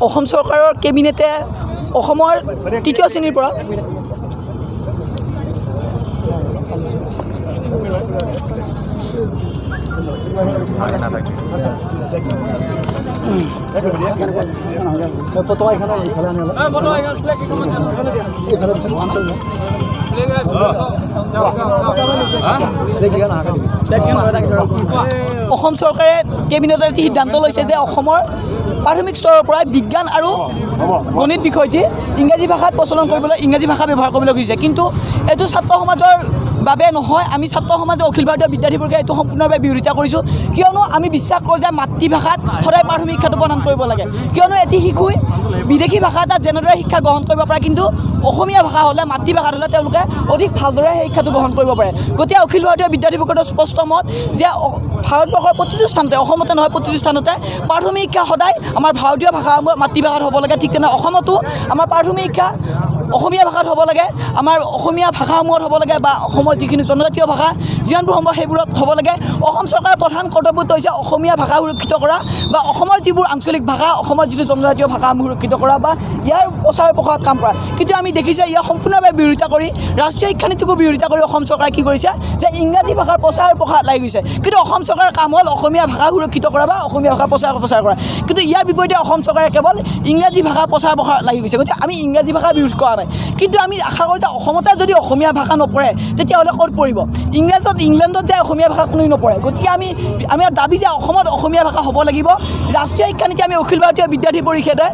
অসম চৰকাৰৰ কেবিনেটে অসমৰ তৃতীয় শ্ৰেণীৰ পৰা অসম চৰকাৰে কেবিনেটত এটি সিদ্ধান্ত লৈছে যে অসমৰ প্ৰাথমিক স্তৰৰ পৰা বিজ্ঞান আৰু গণিত বিষয়টি ইংৰাজী ভাষাত প্ৰচলন কৰিবলৈ ইংৰাজী ভাষা ব্যৱহাৰ কৰিবলৈ খুজিছে। কিন্তু এইটো ছাত্ৰ সমাজৰ বাবে নহয়, আমি ছাত্ৰ সমাজৰ অখিল ভাৰতীয় বিদ্যাৰ্থী পৰিষদে এইটো সম্পূৰ্ণভাৱে বিৰোধিতা কৰিছোঁ। কিয়নো আমি বিশ্বাস কৰোঁ যে মাতৃভাষাত সদায় প্ৰাথমিক শিক্ষাটো প্ৰদান কৰিব লাগে। কিয়নো এটি শিশুই বিদেশী ভাষা এটাত যেনেদৰে শিক্ষা গ্ৰহণ কৰিব পাৰে, কিন্তু অসমীয়া ভাষা হ'লে মাতৃভাষাত হ'লে তেওঁলোকে অধিক ভালদৰে সেই শিক্ষাটো গ্ৰহণ কৰিব পাৰে। গতিকে অখিল ভাৰতীয় বিদ্যাৰ্থী পৰিষদৰ স্পষ্ট মত যে ভাৰতবৰ্ষৰ প্ৰতিটো স্থানতে, অসমতে নহয় প্ৰতিটো স্থানতে প্ৰাথমিক শিক্ষা সদায় আমাৰ ভাৰতীয় ভাষা মাতৃভাষাত হ'ব লাগে। ঠিক তেনে অসমতো আমাৰ প্ৰাথমিক শিক্ষা অসমীয়া ভাষাত হ'ব লাগে, আমাৰ অসমীয়া ভাষাসমূহত হ'ব লাগে, বা অসমৰ যিখিনি জনজাতীয় ভাষা যিমানবোৰ সম্ভৱ সেইবোৰত হ'ব লাগে। অসম চৰকাৰৰ প্ৰধান কৰ্তব্যটো হৈছে অসমীয়া ভাষা সুৰক্ষিত কৰা, বা অসমৰ যিবোৰ আঞ্চলিক ভাষা, অসমৰ যিটো জনজাতীয় ভাষাসমূহ সুৰক্ষিত কৰা বা ইয়াৰ প্ৰচাৰ প্ৰসাৰত কাম কৰা। কিন্তু আমি দেখিছোঁ ইয়াৰ সম্পূৰ্ণভাৱে বিৰোধিতা কৰি, ৰাষ্ট্ৰীয় শিক্ষানীতিকো বিৰোধিতা কৰি অসম চৰকাৰে কি কৰিছে যে ইংৰাজী ভাষাৰ প্ৰচাৰ প্ৰসাৰ লাগি গৈছে। কিন্তু অসম চৰকাৰৰ কাম হ'ল অসমীয়া ভাষা সুৰক্ষিত কৰা বা অসমীয়া ভাষা প্ৰচাৰ কৰা। কিন্তু ইয়াৰ বিপৰীতে অসম চৰকাৰে কেৱল ইংৰাজী ভাষা প্ৰচাৰ প্ৰসাৰ লাগি গৈছে। গতিকে আমি ইংৰাজী ভাষা বিৰোধ কৰা নাই, কিন্তু আমি আশা কৰোঁ যে অসমতে যদি অসমীয়া ভাষা নপঢ়ে তেতিয়াহ'লে ক'ত পঢ়িব? ইংলেণ্ডত যায় অসমীয়া ভাষা কোনেও নপঢ়ে। গতিকে আমাৰ দাবী যে অসমত অসমীয়া ভাষা হ'ব লাগিব। ৰাষ্ট্ৰীয় শিক্ষানীতি আমি অখিল ভাৰতীয় বিদ্যাৰ্থী পৰিষদে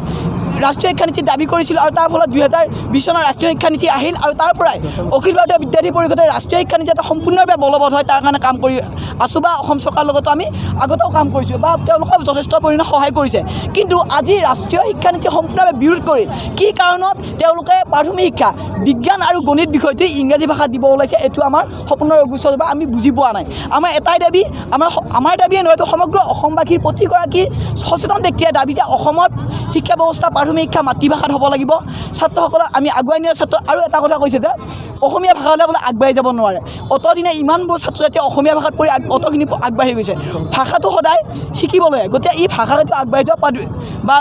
ৰাষ্ট্ৰীয় শিক্ষানীতি দাবী কৰিছিলোঁ, আৰু তাৰ ফলত 2020 চনৰ ৰাষ্ট্ৰীয় শিক্ষানীতি আহিল, আৰু তাৰ পৰাই অখিল ভাৰতীয় বিদ্যাৰ্থী পৰিষদে ৰাষ্ট্ৰীয় শিক্ষানীতি এটা সম্পূৰ্ণভাৱে বলবৎ হয় তাৰ কাৰণে কাম কৰি আছোঁ, বা অসম চৰকাৰৰ লগতো আমি আগতেও কাম কৰিছোঁ, বা তেওঁলোকক যথেষ্ট পৰিমাণে সহায় কৰিছে। কিন্তু আজি ৰাষ্ট্ৰীয় শিক্ষানীতি সম্পূৰ্ণভাৱে বিৰোধ কৰি কি কাৰণত তেওঁলোকে প্ৰাথমিক শিক্ষা বিজ্ঞান আৰু গণিত বিষয়টো ইংৰাজী ভাষাত দিব ওলাইছে, এইটো আমাৰ সম্পূৰ্ণ অগুচ্ছ বা আমি বুজি পোৱা নাই। আমাৰ এটাই দাবী, আমাৰ দাবীয়ে নহয়, এইটো সমগ্ৰ অসমবাসীৰ প্ৰতিগৰাকী সচেতন ব্যক্তিৰ দাবী যে অসমত শিক্ষা ব্যৱস্থা প্ৰাথমিক শিক্ষা মাতৃভাষাত হ'ব লাগিব। ছাত্ৰসকলক আমি আগুৱাই নিয়াৰ ক্ষেত্ৰত আৰু এটা কথা কৈছে যে অসমীয়া ভাষা হ'লে বোলে আগবাঢ়ি যাব নোৱাৰে। অতদিনে ইমানবোৰ ছাত্ৰ ছাত্ৰীয়ে অসমীয়া ভাষাত পঢ়ি অতখিনি আগবাঢ়ি গৈছে। ভাষাটো সদায় শিকিবলৈ, গতিকে ই ভাষাটো আগবাঢ়ি যোৱা বা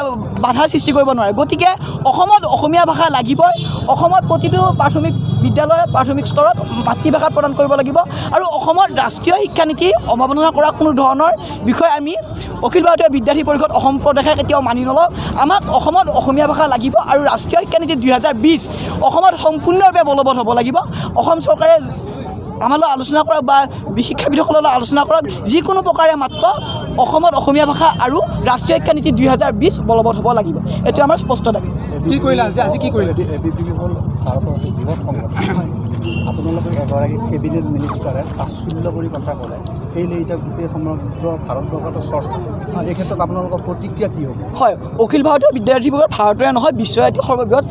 বাধাৰ সৃষ্টি কৰিব নোৱাৰে। গতিকে অসমত অসমীয়া ভাষা লাগিবই। অসমত প্ৰতিটো প্ৰাথমিক বিদ্যালয়ত প্ৰাথমিক স্তৰত মাতৃভাষাত প্ৰদান কৰিব লাগিব, আৰু অসমত ৰাষ্ট্ৰীয় শিক্ষানীতি অৱমাননা কৰা কোনো ধৰণৰ বিষয় আমি অখিল ভাৰতীয় বিদ্যাৰ্থী পৰিষদ অসম প্ৰদেশে কেতিয়াও মানি নলওঁ। আমাক অসমত অসমীয়া ভাষা লাগিব, আৰু ৰাষ্ট্ৰীয় শিক্ষানীতি 2020 অসমত সম্পূৰ্ণভাৱে বলবৎ হ'ব লাগিব। অসম চৰকাৰে আমাৰ লগত আলোচনা কৰক বা শিক্ষাবিদসকলৰ লগত আলোচনা কৰক, যিকোনো প্ৰকাৰে মাত্ৰ অসমত অসমীয়া ভাষা আৰু ৰাষ্ট্ৰীয় শিক্ষানীতি 2020 বলবৎ হ'ব লাগিব। এইটো আমাৰ স্পষ্ট দাবী। কি কৰিলে আজি কি কৰিলে? ABCP হ'ল ভাৰতৰ বৃহৎ সংগঠন। আপোনালোকে এগৰাকী কেবিনেট মিনিষ্টাৰে তাচ্ছিল্য কৰি কথা ক'লে, সেয়েহে এতিয়া গোটেই সমগ্ৰ ভাৰতবৰ্ষতে চৰ্চা। এই ক্ষেত্ৰত আপোনালোকৰ প্ৰতিক্ৰিয়া কি হ'ব? হয়, অখিল ভাৰতীয় বিদ্যাৰ্থী পৰিষদ ভাৰতৰে নহয়, বিশ্বৰ এটি সৰ্ববৃহৎ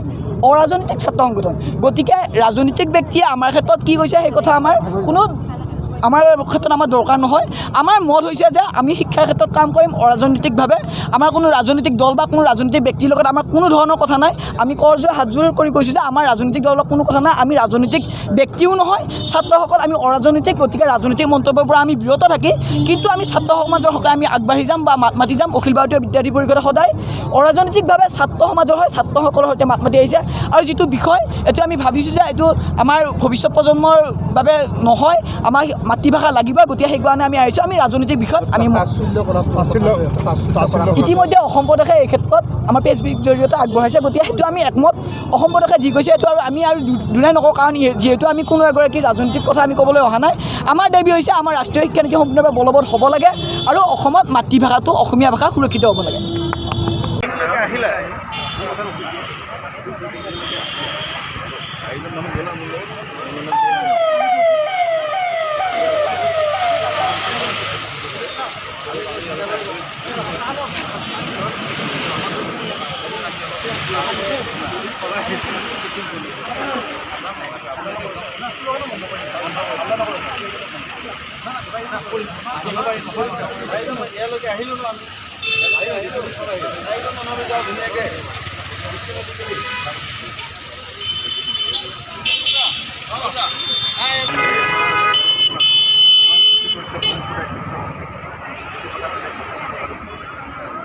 অৰাজনৈতিক ছাত্ৰ সংগঠন। গতিকে ৰাজনৈতিক ব্যক্তিয়ে আমাৰ ক্ষেত্ৰত কি কৈছে সেই কথা আমাৰ ক্ষেত্ৰত আমাৰ দৰকাৰ নহয়। আমাৰ মত হৈছে যে আমি শিক্ষাৰ ক্ষেত্ৰত কাম কৰিম অৰাজনৈতিকভাৱে। আমাৰ কোনো ৰাজনৈতিক দল বা কোনো ৰাজনৈতিক ব্যক্তিৰ লগত আমাৰ কোনো ধৰণৰ কথা নাই। আমি কৰজোৰে হাতযোৰ কৰি কৈছোঁ যে আমাৰ ৰাজনৈতিক দলৰ কোনো কথা নাই, আমি ৰাজনৈতিক ব্যক্তিও নহয়, ছাত্ৰসকল আমি অৰাজনৈতিক। গতিকে ৰাজনৈতিক মন্তব্যৰ পৰা আমি বিৰত থাকি, কিন্তু আমি ছাত্ৰ সমাজৰ হকে আমি আগবাঢ়ি যাম বা মাত মাতি যাম। অখিল ভাৰতীয় বিদ্যাৰ্থী পৰিষদে সদায় অৰাজনৈতিকভাৱে ছাত্ৰ সমাজৰ হয়, ছাত্ৰসকলৰ সৈতে মাত মাতি আহিছে। আৰু যিটো বিষয় এইটো আমি ভাবিছোঁ যে এইটো আমাৰ ভৱিষ্যত প্ৰজন্মৰ বাবে নহয়, আমাৰ মাতৃভাষা লাগিব। গতিকে সেইকাৰণে আমি আহিছোঁ। আমি ৰাজনৈতিক বিষয়ত আমি ইতিমধ্যে অসম প্ৰদেশে এই ক্ষেত্ৰত আমাৰ PSBৰ জৰিয়তে আগবঢ়াইছে। গতিকে সেইটো আমি একমত। অসম প্ৰদেশে যি কৈছে এইটো আৰু আমি আৰু দুনাই নকওঁ, কাৰণ যিহেতু আমি কোনো এগৰাকী ৰাজনৈতিক কথা আমি ক'বলৈ অহা নাই। আমাৰ দাবী হৈছে আমাৰ ৰাষ্ট্ৰীয় শিক্ষানীতি সম্পূৰ্ণভাৱে বলবৎ হ'ব লাগে, আৰু অসমত মাতৃভাষাটো অসমীয়া ভাষা সুৰক্ষিত হ'ব লাগে।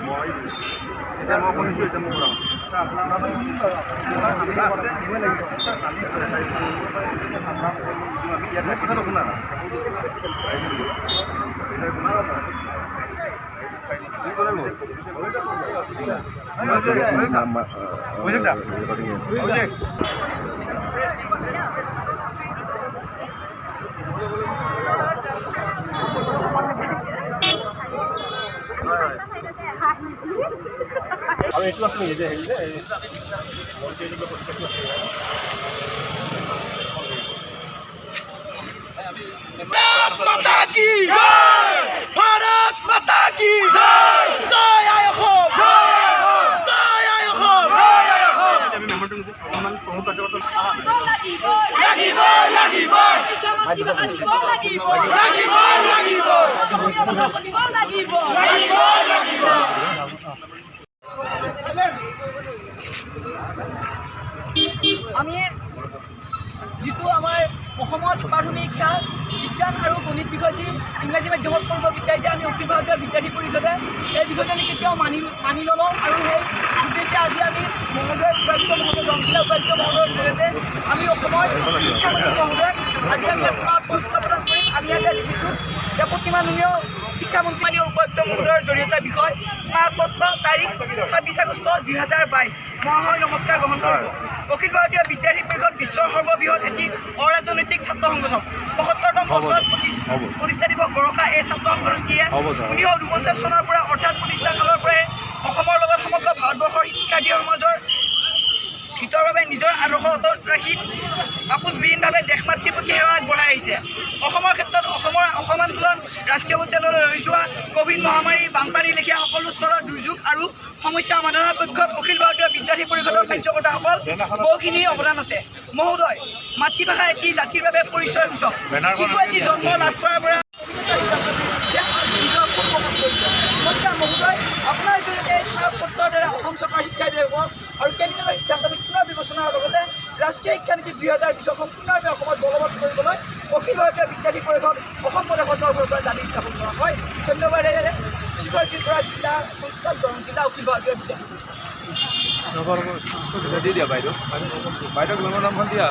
মই আৰু এইটো আছে নেকি যে হেৰি যে भारत माता की जय भारत माता की जय जय आय अखम जय आय अखम আমি মেম্বাৰটো নিজে সন্মান প্ৰমুখ কাৰ্যকৰ্তা লাগিব লাগিব আমি যিটো আমাৰ অসমত প্ৰাথমিক শিক্ষা বিজ্ঞান আৰু গণিত বিষয় যি ইংৰাজী মাধ্যমত কৰিব বিচাৰিছে আমি অখিল ভাৰতীয় বিদ্যাৰ্থী পৰিষদে এই বিষয়টো আমি কেতিয়াও মানি নলওঁ আৰু সেই উদ্দেশ্যে আজি আমি মহোদয় উপায়ুক্ত মহোদয় দৰং জিলা উপায়ুক্ত মহোদয়ৰ জৰিয়তে আমি অসমৰ শিক্ষামন্ত্ৰী মহোদয়ক আজি আমি স্মাৰকপত্ৰ প্ৰদান কৰিম। আমি ইয়াতে লিখিছোঁ যে প্ৰতিমাননীয় শিক্ষামন্ত্ৰী উপায়ুক্ত মহোদয়ৰ জৰিয়তে বিষয় স্মাৰকপত্ৰ তাৰিখ 26 আগষ্ট 2022 মহাশয় নমস্কাৰ গ্ৰহণ কৰিব। অখিল ভাৰতীয় বিদ্যাৰ্থী পৰিষদ বিশ্বৰ সৰ্ববৃহৎ এটি অৰাজনৈতিক ছাত্ৰ সংগঠন ৭৫তম বছৰত প্ৰতিষ্ঠা দিৱস গৰকা এই ছাত্ৰ সংগঠনটিয়ে 1949 চনৰ পৰা অৰ্থাৎ প্ৰতিষ্ঠা কালৰ পৰাই অসমৰ লগত সমগ্ৰ ভাৰতবৰ্ষৰ শিক্ষাৰ্থী সমাজৰ হিতৰ বাবে নিজৰ আদৰ্শ অটুট ৰাখি আপোচবিহীনভাৱে দেশ মাতৃৰ প্ৰতি সেৱা আগবঢ়াই আহিছে। অসমৰ ক্ষেত্ৰত অসম আন্দোলন ৰাষ্ট্ৰীয় পৰ্যায়লৈ লৈ যোৱা কোভিড মহামাৰী বানপানীৰ লেখীয়া সকলো স্তৰৰ দুৰ্যোগ আৰু সমস্যা সমাধানৰ পক্ষত অখিল ভাৰতীয় বিদ্যাৰ্থী পৰিষদৰ কাৰ্যকৰ্তাসকল বহুখিনি অৱদান আছে। মহোদয়, মাতৃভাষা এটি জাতিৰ বাবে পৰিচয় সূচক। শিশু এটি জন্ম লাভ কৰাৰ পৰা মহোদয়, আপোনাৰ জৰিয়তে এই স্মাৰকপত্ৰৰ দ্বাৰা অসম চৰকাৰৰ শিক্ষা বিভাগক আৰু কেবিনেটৰ সিদ্ধান্তটো পুনৰ বিবেচনাৰ লগতে ৰাষ্ট্ৰীয় শিক্ষানীতি 2020 সম্পূৰ্ণৰূপে অসমত বলবৎ কৰিবলৈ অখিল ভাৰতীয় বিদ্যাৰ্থী পৰিষদ অসম প্ৰদেশৰ তৰফৰ পৰা দাবী উত্থাপন কৰা হয়। ধন্যবাদ। শিৱৰজিৎ বৰা, জিলা সংস্থা, দৰং জিলা অখিল ভাৰতীয় বিদ্যাৰ্থী পৰিষদ। দি দিয়া বাইদেউ বাইদেউক মেমৰ নামখন দিয়া।